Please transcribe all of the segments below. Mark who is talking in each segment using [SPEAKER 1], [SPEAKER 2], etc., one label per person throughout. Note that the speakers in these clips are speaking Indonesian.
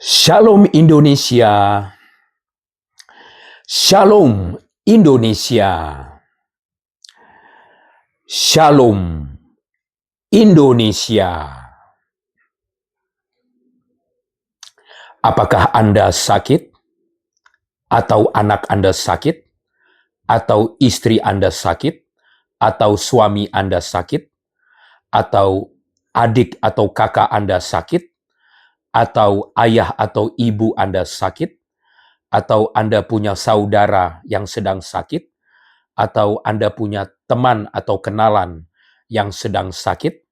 [SPEAKER 1] Shalom Indonesia. Shalom Indonesia. Shalom Indonesia. Apakah Anda sakit? Atau anak Anda sakit? Atau istri Anda sakit? Atau suami Anda sakit? Atau adik atau kakak Anda sakit? Atau ayah atau ibu Anda sakit? Atau Anda punya saudara yang sedang sakit? Atau Anda punya teman atau kenalan yang sedang sakit?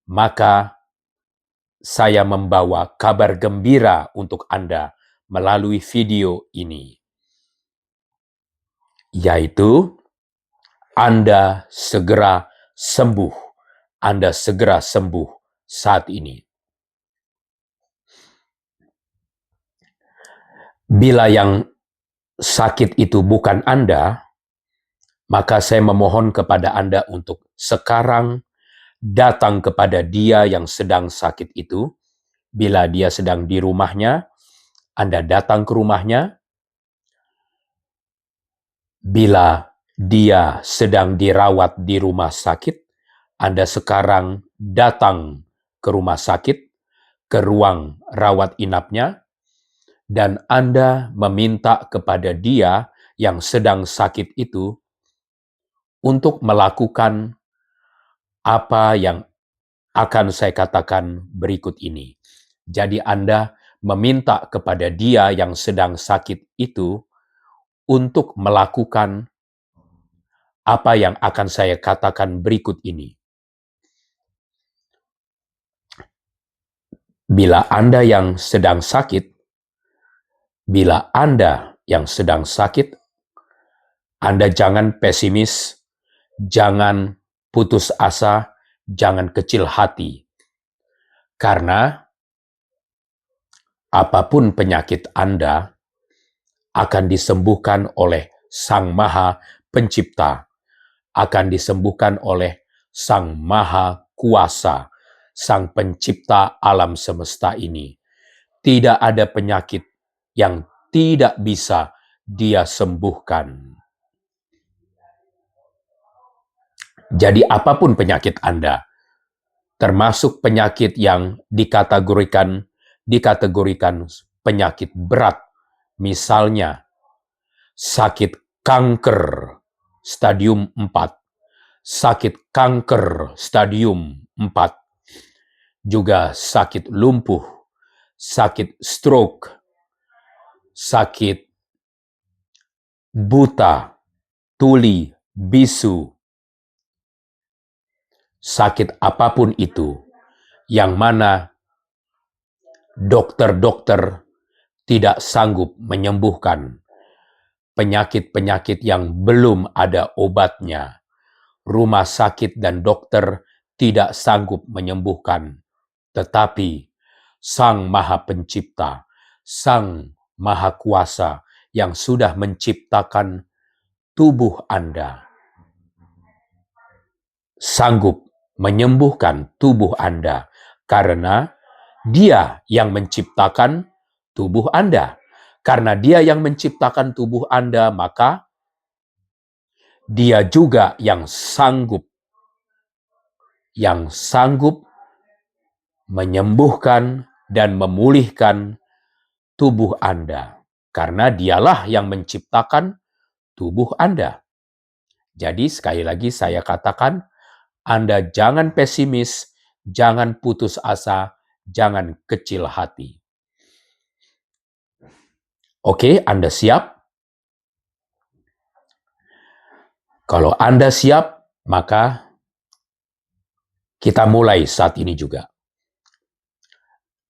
[SPEAKER 1] Maka saya membawa kabar gembira untuk Anda melalui video ini, yaitu Anda segera sembuh. Anda segera sembuh saat ini. Bila yang sakit itu bukan Anda, maka saya memohon kepada Anda untuk sekarang datang kepada dia yang sedang sakit itu. Bila dia sedang di rumahnya, Anda datang ke rumahnya. Bila dia sedang dirawat di rumah sakit, Anda sekarang datang ke rumah sakit, ke ruang rawat inapnya, dan Anda meminta kepada dia yang sedang sakit itu untuk melakukan apa yang akan saya katakan berikut ini. Jadi Anda meminta kepada dia yang sedang sakit itu untuk melakukan apa yang akan saya katakan berikut ini. Bila Anda yang sedang sakit, Anda jangan pesimis, jangan putus asa, jangan kecil hati. Karena apapun penyakit Anda akan disembuhkan oleh Sang Maha Pencipta, akan disembuhkan oleh Sang Maha Kuasa, Sang Pencipta alam semesta ini. Tidak ada penyakit yang tidak bisa Dia sembuhkan. Jadi apapun penyakit Anda, termasuk penyakit yang dikategorikan penyakit berat, misalnya sakit kanker stadium 4, sakit kanker stadium 4, juga sakit lumpuh, sakit stroke, sakit buta, tuli, bisu, sakit apapun itu, yang mana dokter-dokter tidak sanggup menyembuhkan, penyakit-penyakit yang belum ada obatnya, rumah sakit dan dokter tidak sanggup menyembuhkan, tetapi Sang Maha Pencipta, Sang Maha Kuasa yang sudah menciptakan tubuh Anda, sanggup menyembuhkan tubuh Anda, karena Dia yang menciptakan tubuh Anda. Karena Dia yang menciptakan tubuh Anda, maka Dia juga yang sanggup menyembuhkan dan memulihkan tubuh Anda. Karena Dialah yang menciptakan tubuh Anda. Jadi sekali lagi saya katakan, Anda jangan pesimis, jangan putus asa, jangan kecil hati. Oke, Anda siap? Kalau Anda siap, maka kita mulai saat ini juga.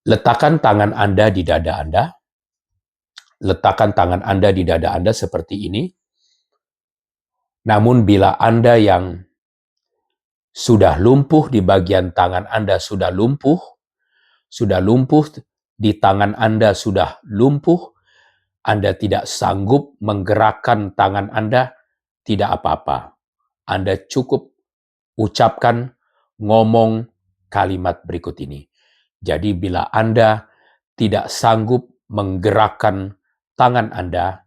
[SPEAKER 1] Letakkan tangan Anda di dada Anda. Letakkan tangan Anda di dada Anda seperti ini. Namun bila Anda yang sudah lumpuh di bagian tangan Anda sudah lumpuh di tangan Anda sudah lumpuh, Anda tidak sanggup menggerakkan tangan Anda, tidak apa-apa. Anda cukup ucapkan, ngomong kalimat berikut ini. Jadi bila Anda tidak sanggup menggerakkan tangan Anda,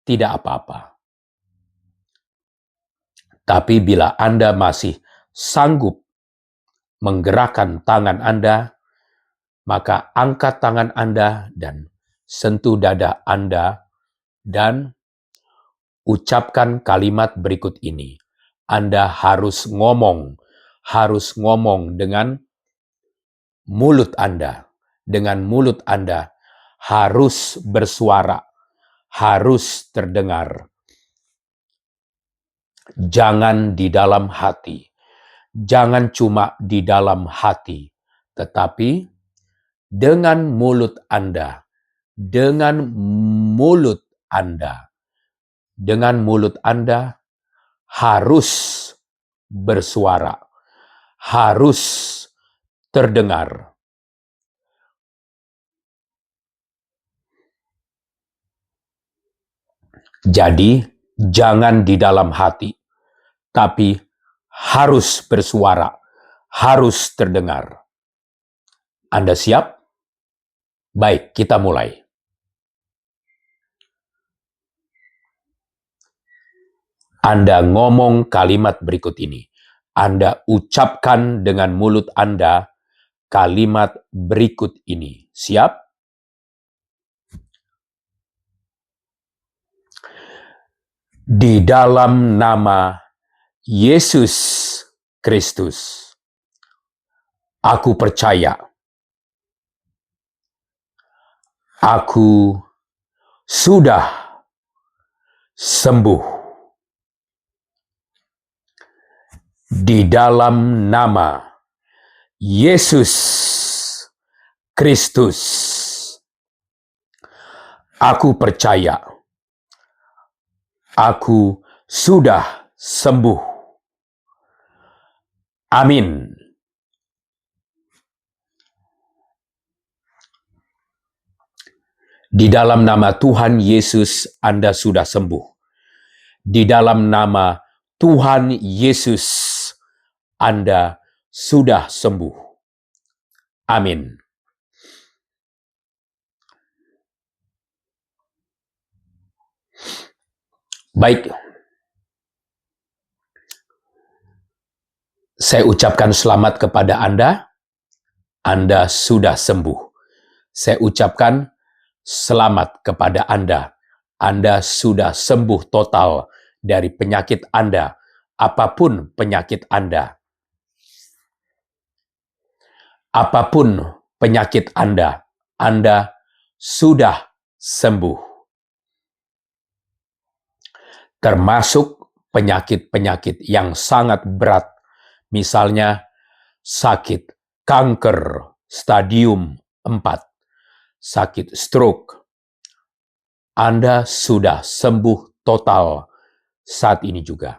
[SPEAKER 1] tidak apa-apa. Tapi bila Anda masih sanggup menggerakkan tangan Anda, maka angkat tangan Anda dan sentuh dada Anda dan ucapkan kalimat berikut ini. Anda harus ngomong dengan mulut Anda. Dengan mulut Anda harus bersuara, harus terdengar. Jangan di dalam hati. Jangan cuma di dalam hati, tetapi dengan mulut Anda. Dengan mulut Anda. Dengan mulut Anda harus bersuara, harus terdengar. Jadi, jangan di dalam hati, tapi harus bersuara, harus terdengar. Anda siap? Baik, kita mulai. Anda ngomong kalimat berikut ini. Anda ucapkan dengan mulut Anda kalimat berikut ini. Siap? Di dalam nama Yesus Kristus, aku percaya. Aku sudah sembuh. Di dalam nama Yesus Kristus, aku percaya. Aku sudah sembuh. Amin. Di dalam nama Tuhan Yesus, Anda sudah sembuh. Di dalam nama Tuhan Yesus, Anda sudah sembuh. Amin. Baik. Saya ucapkan selamat kepada Anda. Anda sudah sembuh. Saya ucapkan selamat kepada Anda. Anda sudah sembuh total dari penyakit Anda, apapun penyakit Anda. Apapun penyakit Anda sudah sembuh. Termasuk penyakit-penyakit yang sangat berat, misalnya sakit kanker stadium 4, sakit stroke. Anda sudah sembuh total saat ini juga.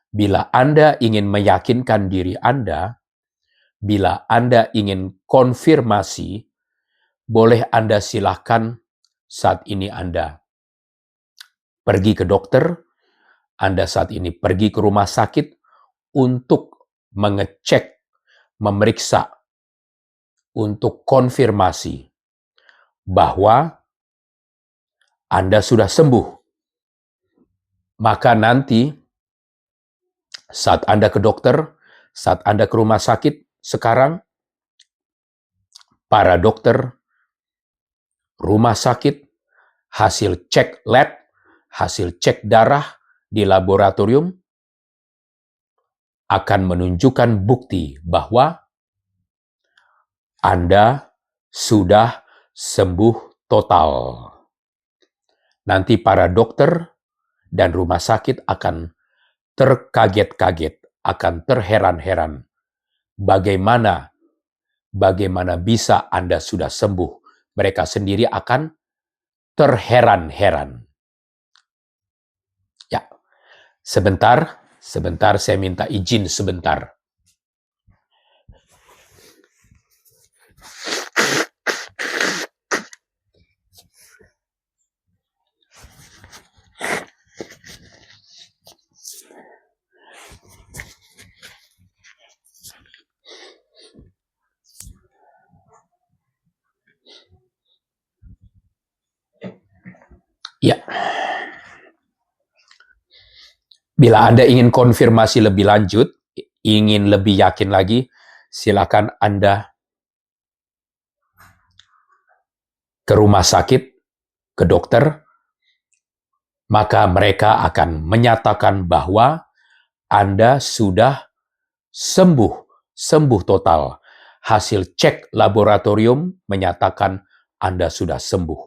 [SPEAKER 1] Bila Anda ingin meyakinkan diri Anda, bila Anda ingin konfirmasi, boleh Anda silakan saat ini Anda pergi ke dokter, Anda saat ini pergi ke rumah sakit untuk mengecek, memeriksa, untuk konfirmasi bahwa Anda sudah sembuh. Maka nanti saat Anda ke dokter, saat Anda ke rumah sakit sekarang, para dokter, rumah sakit, hasil cek lab, hasil cek darah di laboratorium akan menunjukkan bukti bahwa Anda sudah sembuh total. Nanti para dokter dan rumah sakit akan terkaget-kaget, akan terheran-heran. Bagaimana bisa Anda sudah sembuh? Mereka sendiri akan terheran-heran. Ya, sebentar saya minta izin sebentar. Bila Anda ingin konfirmasi lebih lanjut, ingin lebih yakin lagi, silakan Anda ke rumah sakit, ke dokter, maka mereka akan menyatakan bahwa Anda sudah sembuh total. Hasil cek laboratorium menyatakan Anda sudah sembuh.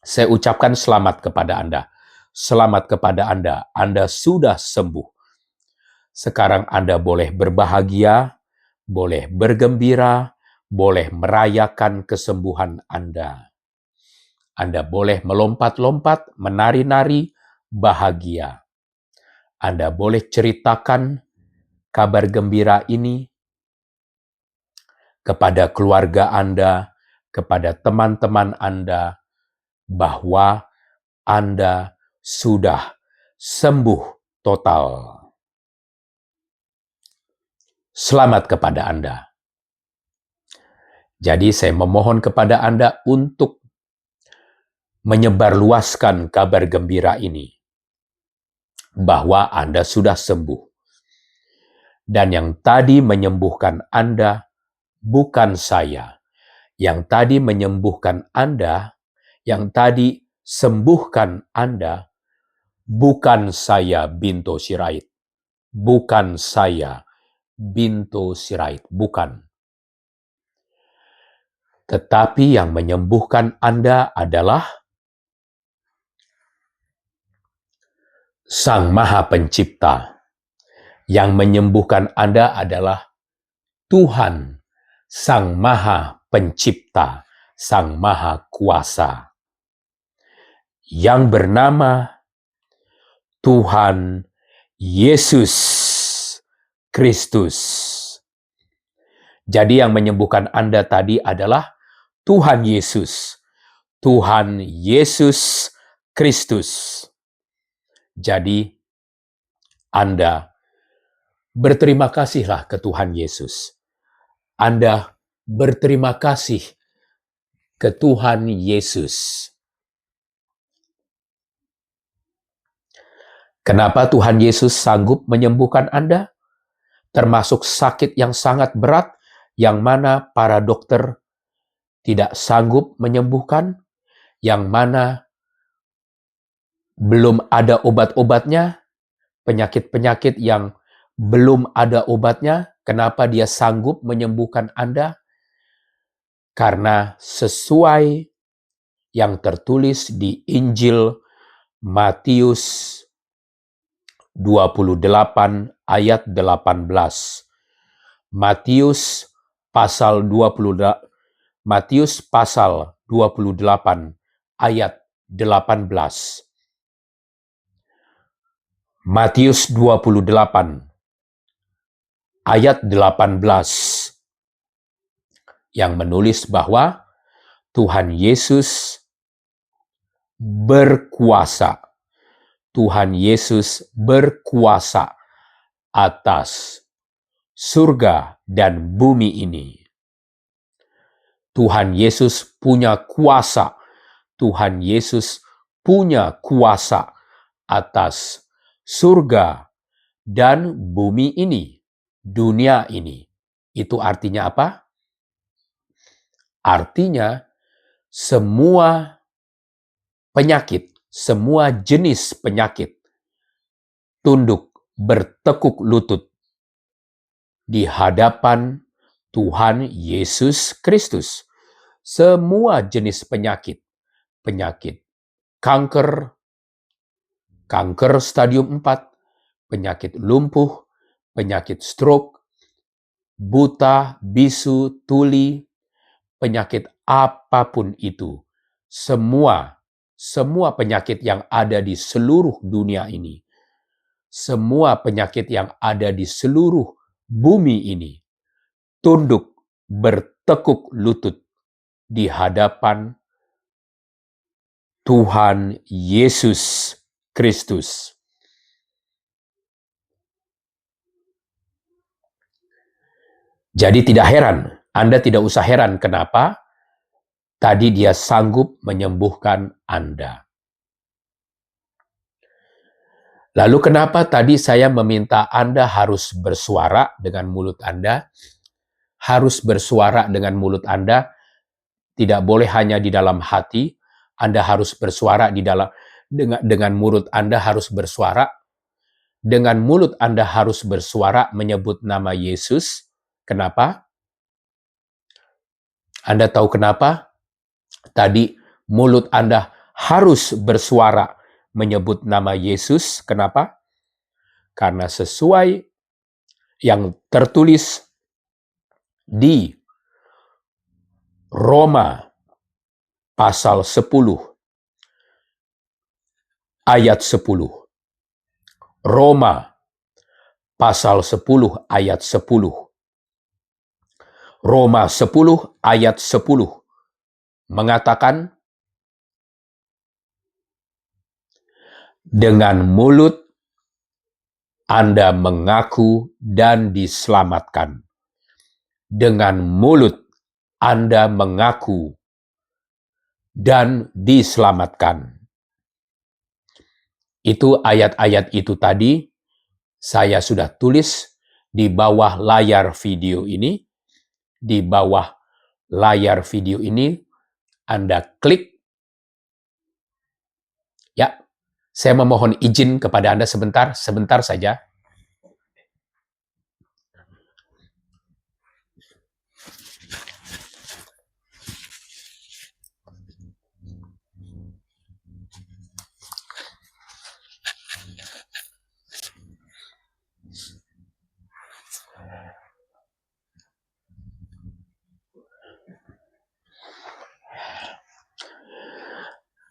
[SPEAKER 1] Saya ucapkan selamat kepada Anda. Selamat kepada Anda. Anda sudah sembuh. Sekarang Anda boleh berbahagia, boleh bergembira, boleh merayakan kesembuhan Anda. Anda boleh melompat-lompat, menari-nari, bahagia. Anda boleh ceritakan kabar gembira ini kepada keluarga Anda, kepada teman-teman Anda, bahwa Anda sudah sembuh total. Selamat kepada Anda. Jadi saya memohon kepada Anda untuk menyebarluaskan kabar gembira ini, bahwa Anda sudah sembuh. Dan yang tadi menyembuhkan Anda bukan saya. Yang tadi menyembuhkan Anda, yang tadi sembuhkan Anda, bukan saya Binto Sirait. Bukan saya Binto Sirait. Bukan. Tetapi yang menyembuhkan Anda adalah Sang Maha Pencipta. Yang menyembuhkan Anda adalah Tuhan, Sang Maha Pencipta, Sang Maha Kuasa, yang bernama Tuhan Yesus Kristus. Jadi yang menyembuhkan Anda tadi adalah Tuhan Yesus. Tuhan Yesus Kristus. Jadi Anda berterima kasihlah ke Tuhan Yesus. Anda berterima kasih ke Tuhan Yesus. Kenapa Tuhan Yesus sanggup menyembuhkan Anda? Termasuk sakit yang sangat berat, yang mana para dokter tidak sanggup menyembuhkan, yang mana belum ada obat-obatnya, penyakit-penyakit yang belum ada obatnya. Kenapa dia sanggup menyembuhkan Anda? Karena sesuai yang tertulis di Injil Matius 28 ayat 18. Matius pasal 28 ayat 18. Matius 28 ayat 18 yang menulis bahwa Tuhan Yesus berkuasa. Tuhan Yesus berkuasa atas surga dan bumi ini. Tuhan Yesus punya kuasa. Tuhan Yesus punya kuasa atas surga dan bumi ini, dunia ini. Itu artinya apa? Artinya semua penyakit, semua jenis penyakit tunduk bertekuk lutut di hadapan Tuhan Yesus Kristus. Semua jenis penyakit, penyakit kanker, kanker stadium 4, penyakit lumpuh, penyakit stroke, buta, bisu, tuli, penyakit apapun itu, semua penyakit yang ada di seluruh dunia ini, semua penyakit yang ada di seluruh bumi ini, tunduk bertekuk lutut di hadapan Tuhan Yesus Kristus. Jadi tidak heran, Anda tidak usah heran kenapa tadi dia sanggup menyembuhkan Anda. Lalu kenapa tadi saya meminta Anda harus bersuara dengan mulut Anda? Harus bersuara dengan mulut Anda, tidak boleh hanya di dalam hati. Anda harus bersuara di dalam dengan mulut Anda harus bersuara. Dengan mulut Anda harus bersuara menyebut nama Yesus. Kenapa? Anda tahu kenapa? Tadi mulut Anda harus bersuara menyebut nama Yesus. Kenapa? Karena sesuai yang tertulis di Roma pasal 10 ayat 10. Roma pasal 10 ayat 10. Roma 10 ayat 10 mengatakan, dengan mulut Anda mengaku dan diselamatkan. Dengan mulut Anda mengaku dan diselamatkan. Itu ayat-ayat itu tadi saya sudah tulis di bawah layar video ini. Di bawah layar video ini Anda klik. Ya, saya memohon izin kepada Anda sebentar saja.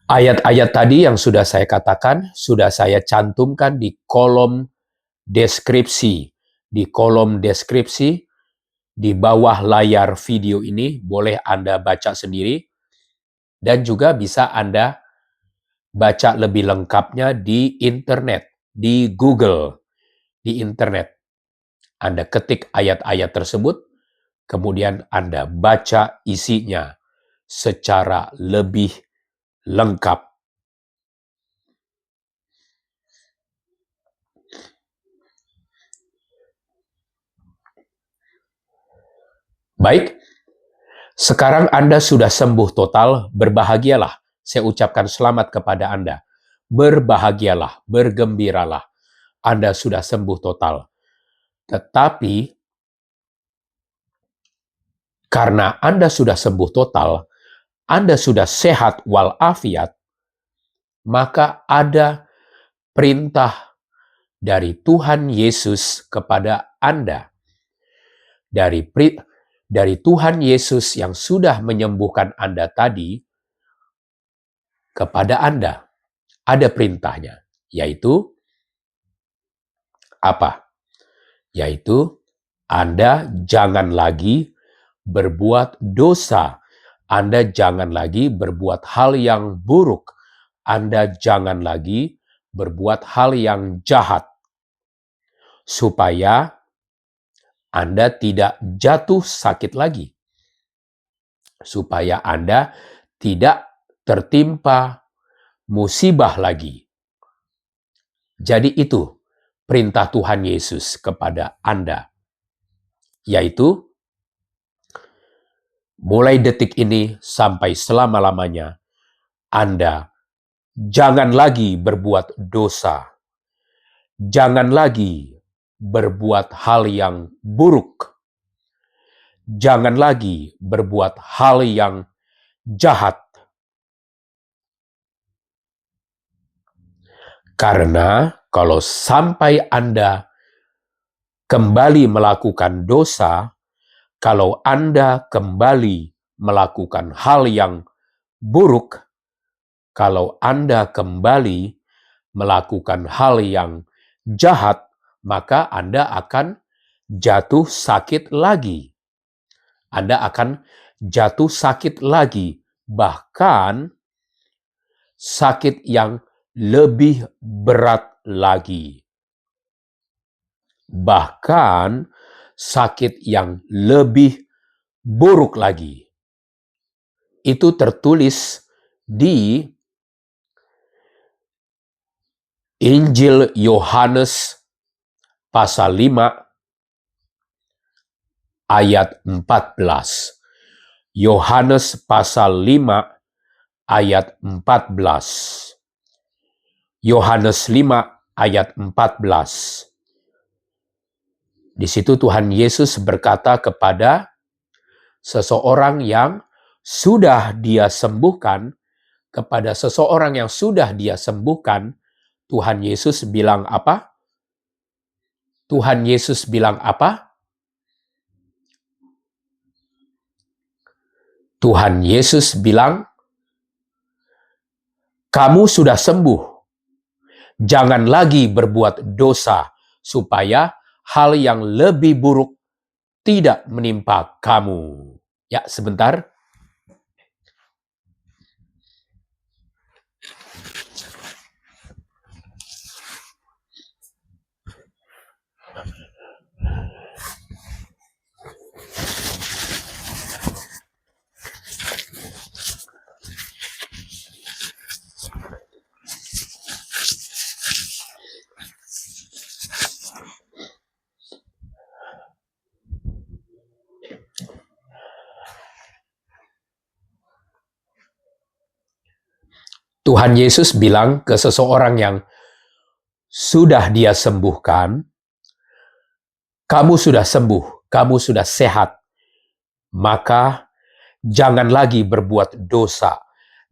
[SPEAKER 1] Ayat-ayat tadi yang sudah saya katakan, sudah saya cantumkan di kolom deskripsi. Di kolom deskripsi, di bawah layar video ini, boleh Anda baca sendiri. Dan juga bisa Anda baca lebih lengkapnya di internet, di Google, di internet. Anda ketik ayat-ayat tersebut, kemudian Anda baca isinya secara lebih lengkap. Baik, sekarang Anda sudah sembuh total, berbahagialah. Saya ucapkan selamat kepada Anda. Berbahagialah, bergembiralah. Anda sudah sembuh total. Tetapi, karena Anda sudah sembuh total, Anda sudah sehat walafiat, maka ada perintah dari Tuhan Yesus kepada Anda. Dari Tuhan Yesus yang sudah menyembuhkan Anda tadi, kepada Anda ada perintahnya, yaitu apa? Yaitu Anda jangan lagi berbuat dosa. Anda jangan lagi berbuat hal yang buruk. Anda jangan lagi berbuat hal yang jahat. Supaya Anda tidak jatuh sakit lagi. Supaya Anda tidak tertimpa musibah lagi. Jadi itu perintah Tuhan Yesus kepada Anda. Yaitu, mulai detik ini sampai selama-lamanya, Anda jangan lagi berbuat dosa. Jangan lagi berbuat hal yang buruk. Jangan lagi berbuat hal yang jahat. Karena kalau sampai Anda kembali melakukan dosa, kalau Anda kembali melakukan hal yang buruk, kalau Anda kembali melakukan hal yang jahat, maka Anda akan jatuh sakit lagi. Anda akan jatuh sakit lagi, bahkan sakit yang lebih berat lagi. Bahkan sakit yang lebih buruk lagi. Itu tertulis di Injil Yohanes pasal 5 ayat 14. Yohanes pasal 5 ayat 14. Yohanes 5 ayat 14. Di situ Tuhan Yesus berkata kepada seseorang yang sudah dia sembuhkan, kepada seseorang yang sudah dia sembuhkan, Tuhan Yesus bilang apa? Tuhan Yesus bilang apa? Tuhan Yesus bilang, kamu sudah sembuh. Jangan lagi berbuat dosa, supaya hal yang lebih buruk tidak menimpa kamu. Ya, sebentar. Tuhan Yesus bilang ke seseorang yang sudah dia sembuhkan, kamu sudah sembuh, kamu sudah sehat, maka jangan lagi berbuat dosa,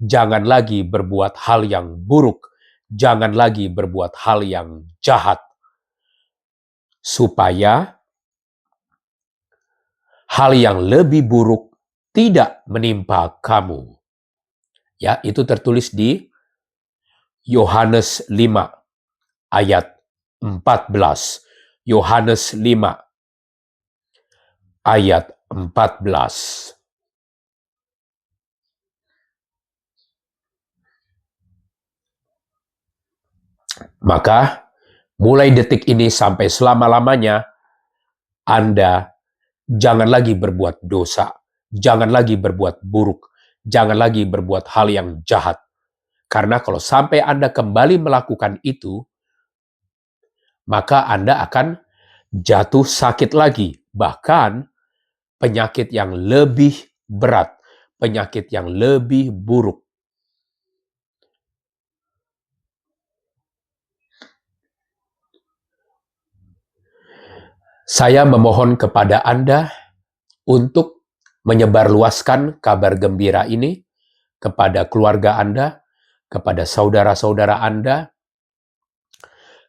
[SPEAKER 1] jangan lagi berbuat hal yang buruk, jangan lagi berbuat hal yang jahat, supaya hal yang lebih buruk tidak menimpa kamu. Ya, itu tertulis di Yohanes 5 ayat 14. Yohanes 5 ayat 14. Maka mulai detik ini sampai selama-lamanya Anda jangan lagi berbuat dosa, jangan lagi berbuat buruk, jangan lagi berbuat hal yang jahat. Karena kalau sampai Anda kembali melakukan itu, maka Anda akan jatuh sakit lagi. Bahkan penyakit yang lebih berat, penyakit yang lebih buruk. Saya memohon kepada Anda untuk menyebarluaskan kabar gembira ini kepada keluarga Anda, kepada saudara-saudara Anda,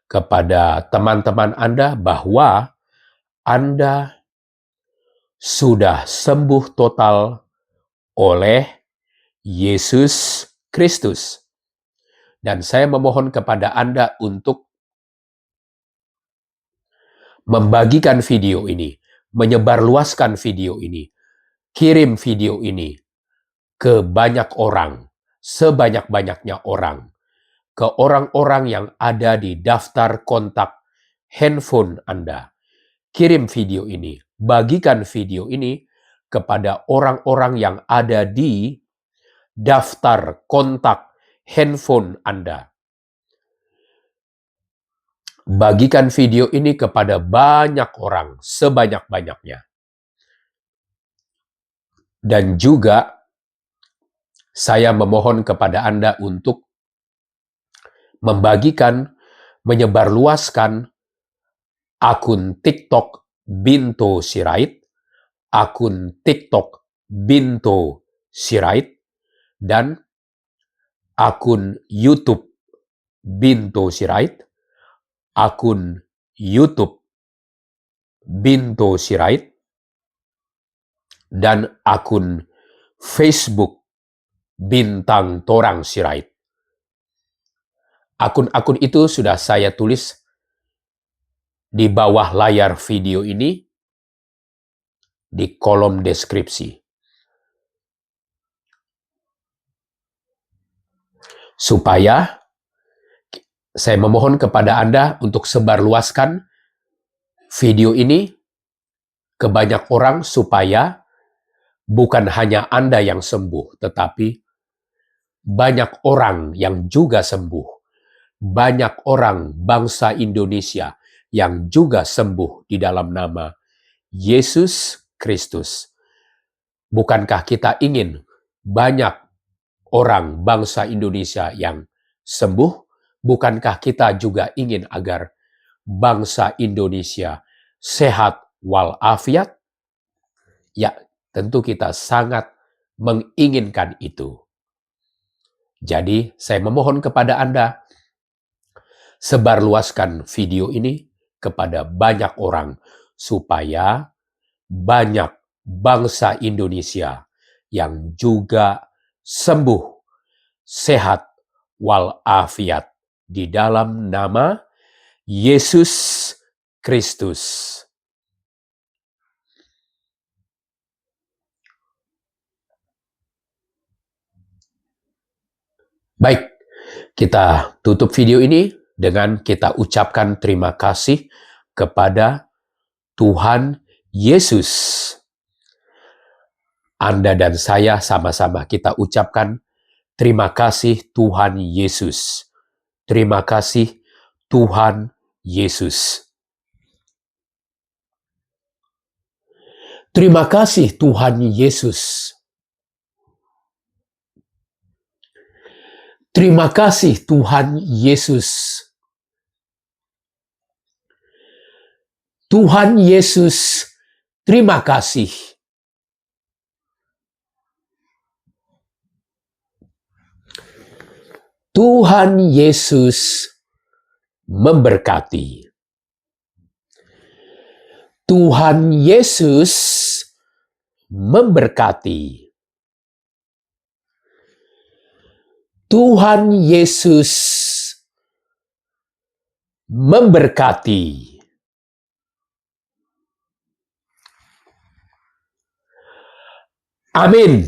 [SPEAKER 1] kepada teman-teman Anda, bahwa Anda sudah sembuh total oleh Yesus Kristus. Dan saya memohon kepada Anda untuk membagikan video ini, menyebarluaskan video ini, kirim video ini ke banyak orang, sebanyak-banyaknya orang, ke orang-orang yang ada di daftar kontak handphone Anda. Kirim video ini, bagikan video ini kepada orang-orang yang ada di daftar kontak handphone Anda. Bagikan video ini kepada banyak orang, sebanyak-banyaknya. Dan juga saya memohon kepada Anda untuk membagikan, menyebarluaskan akun TikTok Binto Sirait, akun TikTok Binto Sirait, dan akun YouTube Binto Sirait, akun YouTube Binto Sirait, dan akun Facebook Bintang Torang Sirait. Akun-akun itu sudah saya tulis di bawah layar video ini, di kolom deskripsi. Supaya saya memohon kepada Anda untuk sebarluaskan video ini ke banyak orang, supaya bukan hanya Anda yang sembuh, tetapi banyak orang yang juga sembuh. banyak orang bangsa Indonesia yang juga sembuh di dalam nama Yesus Kristus. Bukankah kita ingin banyak orang bangsa Indonesia yang sembuh? Bukankah kita juga ingin agar bangsa Indonesia sehat walafiat? Ya, tentu kita sangat menginginkan itu. Jadi, saya memohon kepada Anda, sebarluaskan video ini kepada banyak orang, supaya banyak bangsa Indonesia yang juga sembuh, sehat, walafiat di dalam nama Yesus Kristus. Baik, kita tutup video ini dengan kita ucapkan terima kasih kepada Tuhan Yesus. Anda dan saya sama-sama kita ucapkan terima kasih Tuhan Yesus. Terima kasih Tuhan Yesus. Terima kasih Tuhan Yesus. Terima kasih Tuhan Yesus. Tuhan Yesus, terima kasih. Tuhan Yesus memberkati. Tuhan Yesus memberkati. Tuhan Yesus memberkati. Amin.